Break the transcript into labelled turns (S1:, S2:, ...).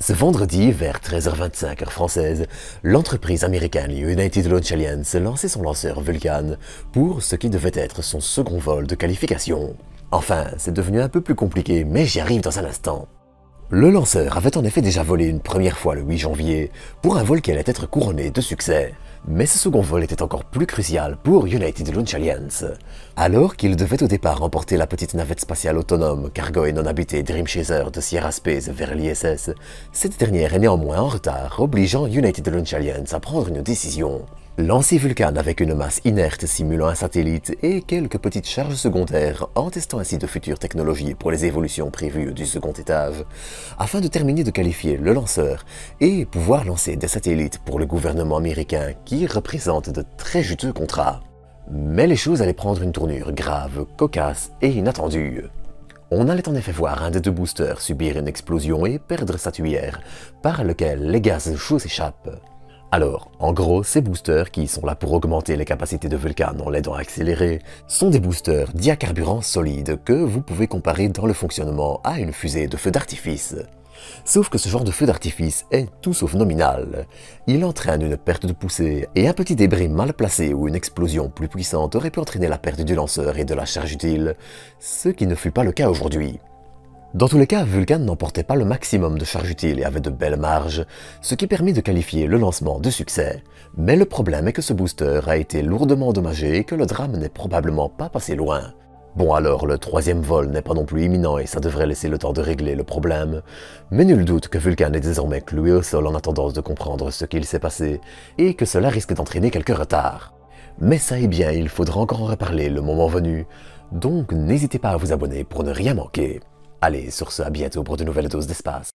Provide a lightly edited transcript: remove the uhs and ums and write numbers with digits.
S1: Ce vendredi, vers 13h25 heure française, l'entreprise américaine United Launch Alliance lançait son lanceur Vulcan pour ce qui devait être son second vol de qualification. Enfin, c'est devenu un peu plus compliqué, mais j'y arrive dans un instant. Le lanceur avait en effet déjà volé une première fois le 8 janvier pour un vol qui allait être couronné de succès. Mais ce second vol était encore plus crucial pour United Launch Alliance. Alors qu'il devait au départ remporter la petite navette spatiale autonome cargo et non habitée Dream Chaser de Sierra Space vers l'ISS, cette dernière est néanmoins en retard, obligeant United Launch Alliance à prendre une décision. Lancer Vulcan avec une masse inerte simulant un satellite et quelques petites charges secondaires en testant ainsi de futures technologies pour les évolutions prévues du second étage, afin de terminer de qualifier le lanceur et pouvoir lancer des satellites pour le gouvernement américain qui représente de très juteux contrats. Mais les choses allaient prendre une tournure grave, cocasse et inattendue. On allait en effet voir un des deux boosters subir une explosion et perdre sa tuyère, par lequel les gaz chauds s'échappent. Alors, en gros, ces boosters, qui sont là pour augmenter les capacités de Vulcan en l'aidant à accélérer, sont des boosters diacarburants solides que vous pouvez comparer dans le fonctionnement à une fusée de feu d'artifice. Sauf que ce genre de feu d'artifice est tout sauf nominal. Il entraîne une perte de poussée, et un petit débris mal placé ou une explosion plus puissante aurait pu entraîner la perte du lanceur et de la charge utile, ce qui ne fut pas le cas aujourd'hui. Dans tous les cas, Vulcan n'emportait pas le maximum de charge utile et avait de belles marges, ce qui permet de qualifier le lancement de succès. Mais le problème est que ce booster a été lourdement endommagé et que le drame n'est probablement pas passé loin. Bon alors, le troisième vol n'est pas non plus imminent et ça devrait laisser le temps de régler le problème, mais nul doute que Vulcan est désormais cloué au sol en attendant de comprendre ce qu'il s'est passé, et que cela risque d'entraîner quelques retards. Mais ça et bien, il faudra encore en reparler le moment venu, donc n'hésitez pas à vous abonner pour ne rien manquer. Allez, sur ce, à bientôt pour de nouvelles doses d'espace.